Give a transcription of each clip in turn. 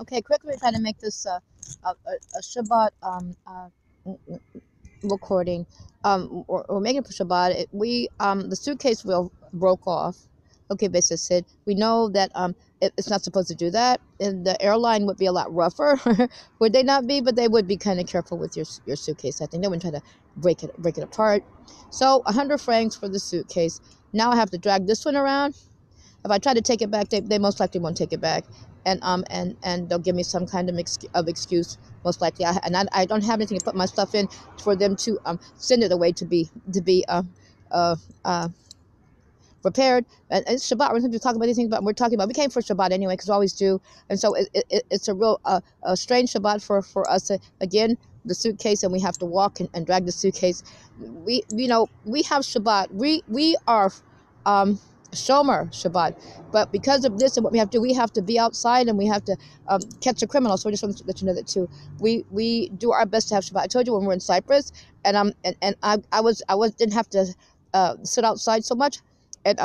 Okay, quickly trying to make this a Shabbat recording. We're making it for Shabbat. The suitcase wheel broke off. Okay, basis said we know that it's not supposed to do that, and the airline would be a lot rougher. Would they not be? But they would be kind of careful with your suitcase. I think they wouldn't try to break it apart. So 100 francs for the suitcase. Now I have to drag this one around. If I try to take it back, they most likely won't take it back, and they'll give me some kind of excuse, most likely. I don't have anything to put my stuff in for them to send it away to be uh, uh, prepared. And it's Shabbat. We're going to talk about these things, but we're talking about we came for Shabbat anyway, because we always do, and so it's a real a strange Shabbat for us to, again, the suitcase, and we have to walk and drag the suitcase. We have Shabbat. We are Shomer Shabbat, but because of this and what we have to do, we have to be outside and we have to catch a criminal. So I just want to let you know that too. We do our best to have Shabbat. I told you when we were in Cyprus, and I didn't have to sit outside so much, and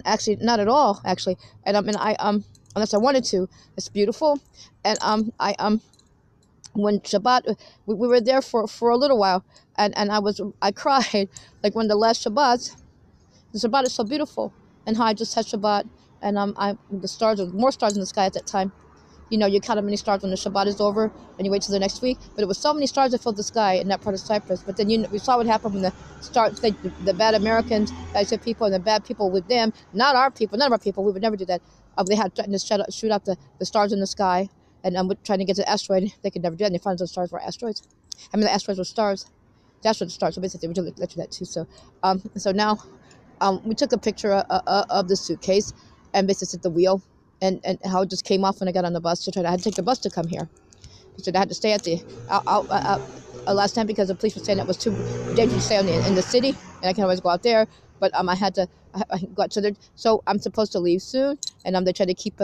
actually not at all actually, and unless I wanted to. It's beautiful, and when Shabbat, we were there for a little while, and I cried like one of the last Shabbats. The Shabbat is so beautiful, and how I just had Shabbat, and the stars, there were more stars in the sky at that time. You know, you count how many stars when the Shabbat is over, and you wait till the next week. But it was so many stars that filled the sky in that part of Cyprus. But then we saw what happened when the bad Americans, I said people, and the bad people with them, not our people, none of our people. We would never do that. They had threatened to shoot out the stars in the sky, and trying to get to the asteroid. They could never do that. And they found those stars were asteroids. I mean, the asteroids were stars. The asteroids were stars. So basically, we just let you that too. So now. We took a picture of the suitcase and basically at the wheel and how it just came off when I got on the bus I had to take the bus to come here. So I had to stay at the last time because the police were saying it was too dangerous to stay in the city, and I can't always go out there. But I got to there, so I'm supposed to leave soon, and they try to keep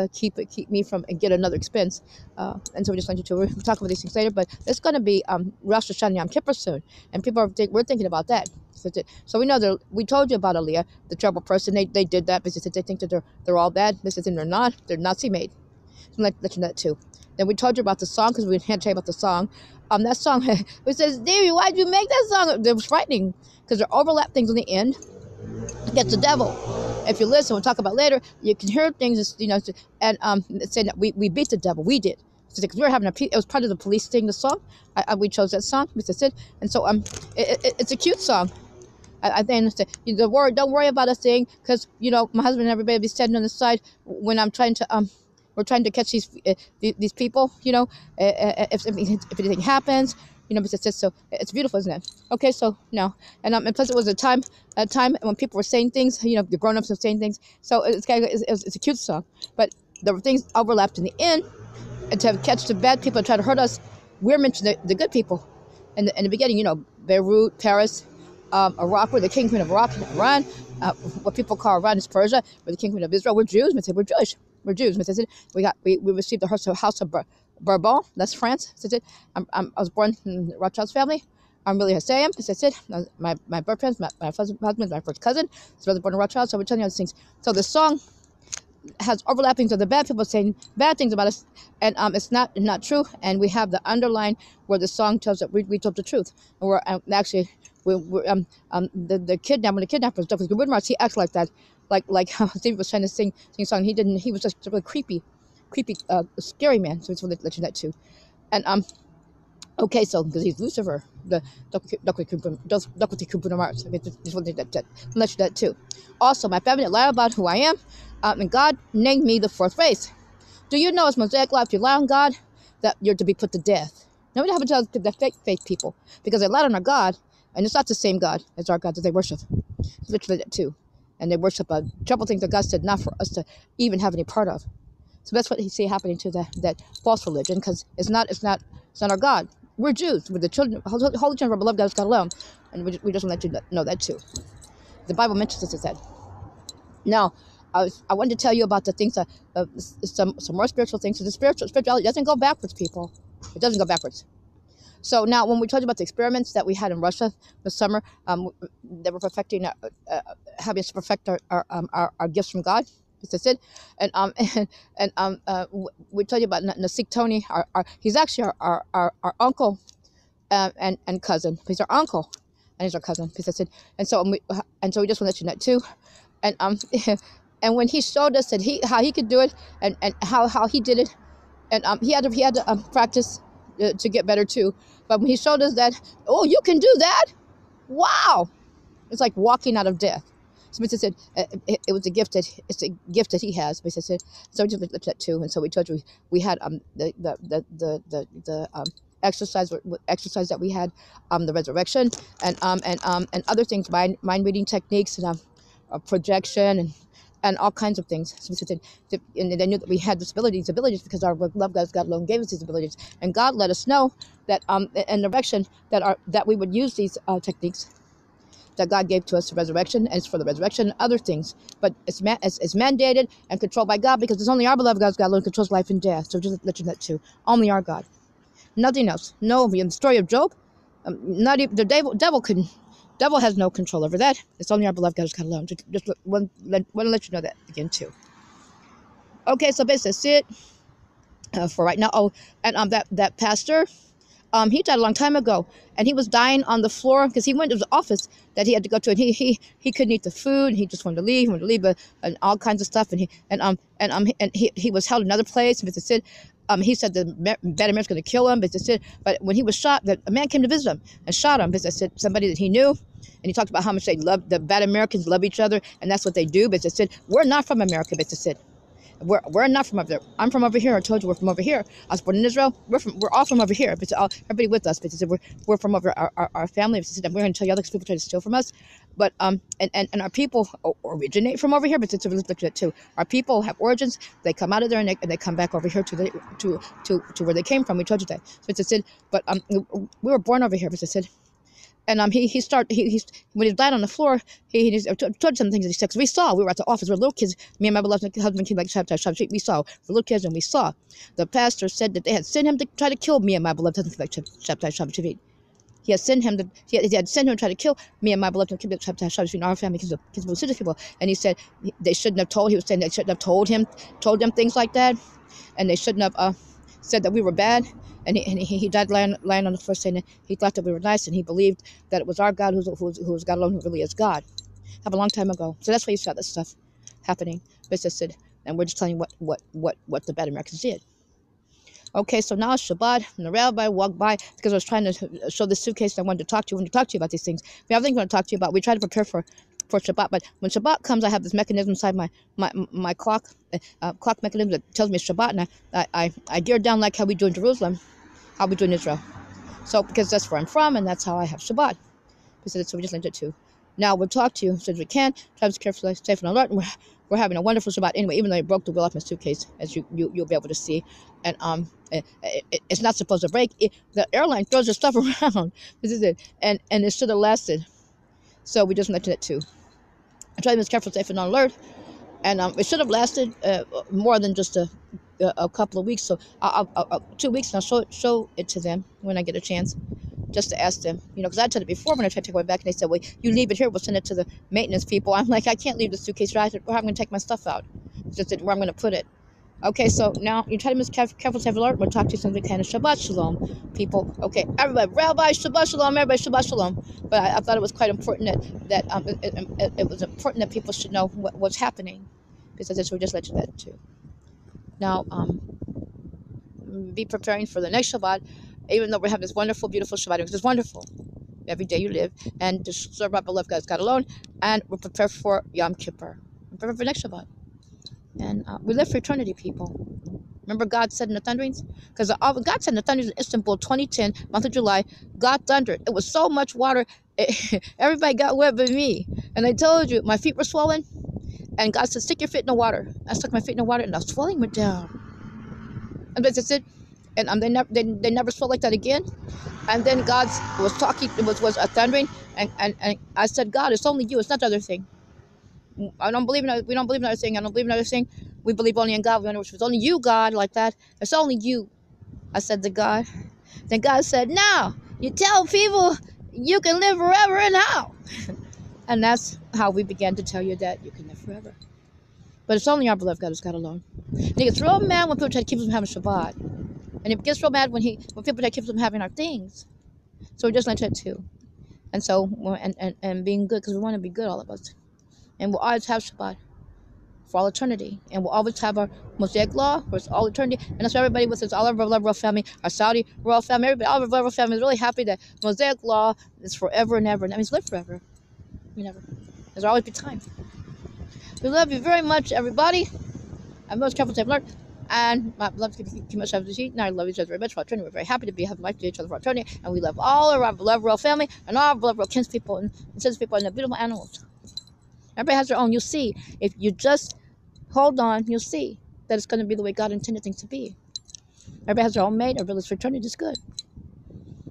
me from and get another expense, and so we just wanted to we'll talk about these things later. But it's going to be Rosh Hashanah Yom Kippur soon, and we're thinking about that. So we know we told you about Aliyah, the terrible person. They did that because they think that they're all bad. This is they're not. They're Nazi made. So let you know that too. Then we told you about the song because we had to tell you about the song. That song, we says, Davey, why'd you make that song? It was frightening because there overlap things on the end. Gets the devil. If you listen, we'll talk about later. You can hear things, and saying that we beat the devil. We did. Because we were having it was part of the police thing. The song, we chose that song. We said, and so it's a cute song. I think the word. Don't worry about a thing, because my husband and everybody be standing on the side when I'm trying to we're trying to catch these people. If anything happens. So it's beautiful, isn't it? Okay, so now, and plus it was a time when people were saying things, the grown-ups were saying things. So it's a cute song, but there were things overlapped in the end, and to catch the bad people and try to hurt us, we're mentioning the good people. And in the beginning, Beirut, Paris, Iraq, we're the king queen of Iraq, Iran, what people call Iran is Persia, we're the king queen of Israel. We're Jews, we're Jewish. We're Jews. We received the house of Bourbon, that's France. I was born in the Rothschild's family. I'm really Hussein. My birth parents, my husband, my first cousin. So I was born in Rothschild. So we're telling you these things. So the song has overlappings of the bad people saying bad things about us, and it's not true. And we have the underline where the song tells that we told the truth. And we're actually the kidnappers, Douglas Goodmars, he acts like that, like how Steve was trying to sing a song. He didn't. He was just a really creepy, scary man. So it's really let you that too. And okay, so because he's Lucifer, the Mars. Okay, just want to let you that too. Also, my family lie about who I am, and God named me the fourth race. Do you know, as Mosaic law, if you lie on God, that you're to be put to death? Nobody happens to the fake faith people, because they lied on our God, and it's not the same God as our God that they worship. It's literally that too, and they worship trouble things that God said not for us to even have any part of. So that's what he see happening to that false religion, because it's not our God. We're Jews. We're the children, holy children of our beloved God alone, and we just want to let you know that too. The Bible mentions this as that. Now, I wanted to tell you about the things that some more spiritual things. So the spirituality doesn't go backwards, people. It doesn't go backwards. So now, when we told you about the experiments that we had in Russia this summer, they were perfecting, having us perfect our gifts from God. That's it. And we told you about Nasik Tony. He's actually our uncle and cousin. He's our uncle and he's our cousin. That's it. And so we just want to let you know too. And and when he showed us that how he could do it and how he did it, and he had to practice to get better too. But when he showed us that, oh, you can do that, wow, it's like walking out of death. So Mr. said it was a gift it's a gift that he has. Mr. said, so we just looked at that too. And so we told you we had the exercise that we had, the resurrection and other things, mind reading techniques and projection and all kinds of things. So Mr. said, and they knew that we had these abilities because our love God alone gave us these abilities, and God let us know that in the direction that we would use these techniques that God gave to us, the resurrection, and it's for the resurrection and other things. But it's mandated and controlled by God, because it's only our beloved God alone controls life and death. So just let you know that too. Only our God. Nothing else. No, in the story of Job, not even the devil has no control over that. It's only our beloved God alone. Just want to let you know that again too. Okay, so basically that's it for right now. Oh, and that pastor, he died a long time ago, and he was dying on the floor because he went to the office that he had to go to, and he couldn't eat the food. He just wanted to leave. He wanted to leave, and all kinds of stuff. And he was held in another place. But it he said the bad American's going to kill him. But when he was shot, a man came to visit him and shot him. But somebody that he knew, and he talked about how much they love, the bad Americans love each other, and that's what they do. But we're not from America. But we're not from over there. I'm from over here. I told you we're from over here. I was born in Israel. We're all from over here. But everybody with us. But we're from over our family. We're going to tell you other people try to steal from us. But and our people originate from over here. But it's a look at it too. Our people have origins. They come out of there and they come back over here to where they came from. We told you that. So but we were born over here. But and when he died on the floor, he told some things that he said, because we were at the office, we were little kids, me and my beloved husband came back to HAFTOTAH, we saw, we were little kids, and we saw. The pastor said that they had sent him to try to kill me and my beloved husband came back to HAFTOTAH. He had sent him to try to kill me and my beloved husband came back to HAFTOTAH, our family, because we're religious people. And he said they shouldn't have told, he was saying they shouldn't have told them things like that, and they shouldn't have said that we were bad. And he died lying on the floor, saying that he thought that we were nice, and he believed that it was our God who was God alone, who really is God. Happened a long time ago. So that's why you saw this stuff happening. And we're just telling you what the bad Americans did. Okay, so now it's Shabbat, and the rabbi walked by because I was trying to show the suitcase, and I wanted to talk to you about these things. We have things I want to talk to you about. We try to prepare for Shabbat, but when Shabbat comes, I have this mechanism inside my clock mechanism that tells me it's Shabbat, and I gear down like how we do in Jerusalem, how we do in Israel. So because that's where I'm from, and that's how I have Shabbat. So we just linked it too. Now we'll talk to you as soon as we can. Try to be careful, safe, and alert. And we're having a wonderful Shabbat anyway. Even though I broke the wheel off my suitcase, as you'll be able to see, and it's not supposed to break. The airline throws their stuff around. This is it, and it should have lasted. So we just linked it too. I try to be as careful, safe, and alert. And it should have lasted more than just a couple of weeks. So 2 weeks, and I'll show it to them when I get a chance, just to ask them. Because I told it before when I tried to take it back, and they said, well, you leave it here, we'll send it to the maintenance people. I'm like, I can't leave the suitcase right. Where I'm going to take my stuff out. Just where I'm going to put it. Okay, so now you try to be careful, safe, alert. We'll talk to you some kind of Shabbat Shalom, people. Okay, everybody, Rabbi, Shabbat Shalom, everybody, Shabbat Shalom. But I thought it was quite important that it was important that people should know what's happening, because we just let you know that too. Now, be preparing for the next Shabbat, even though we have this wonderful, beautiful Shabbat, because it's wonderful every day you live, and to serve our beloved God alone, and we're prepared for Yom Kippur. We're prepared for next Shabbat. And we live for eternity, people. Remember God said in the thunderings? Because God said in the thunderings in Istanbul, 2010, month of July, God thundered. It was so much water, everybody got wet but me. And I told you, my feet were swollen. And God said, stick your feet in the water. I stuck my feet in the water, and the swelling went down. And that's it. And they never swelled like that again. And then God was talking, it was a thundering. And I said, God, it's only you. It's not the other thing. We don't believe in other thing. I don't believe in other thing. We believe only in God. We know it's only you, God, like that. It's only you. I said to God. Then God said, now, you tell people you can live forever and how. And that's how we began to tell you that you can live forever. But it's only our beloved God is God alone. And he gets real mad when people try to keep us from having Shabbat. And he gets real mad when people try to keep us from having our things. So we're just like that too. And so, and being good, because we want to be good, all of us. And we'll always have Shabbat for all eternity. And we'll always have our Mosaic law for all eternity. And that's why everybody with us, all of our beloved royal family, our Saudi royal family, everybody, all of our beloved royal family is really happy that Mosaic law is forever and ever. And that means live forever. We never. There's always be time. We love you very much, everybody. I'm most careful to have learned. And my beloved keep much of the sheet. And I love each other very much for our eternity. We're very happy to be having life to each other for our eternity. And we love all of our beloved royal family and all our beloved royal kinspeople and people and the beautiful animals. Everybody has their own. You'll see. If you just hold on, you'll see that it's going to be the way God intended things to be. Everybody has their own mate. Everybody lives for eternity. It's good.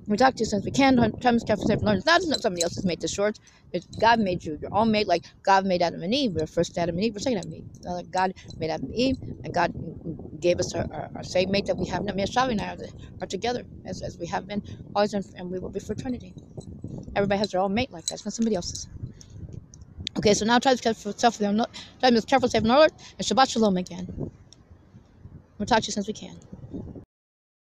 We talk to you since we can. Time is careful to learn. It's not somebody else's mate this short. It's God made you your own mate, like God made Adam and Eve. We're first Adam and Eve, we're second Adam and Eve. God made Adam and Eve, and God gave us our same mate that we have now. Me and Shavi and I are together as we have been always, and we will be for eternity. Everybody has their own mate like that. It's not somebody else's. Okay, so now try to be careful, safe in the Lord, and Shabbat Shalom again. We'll talk to you since we can.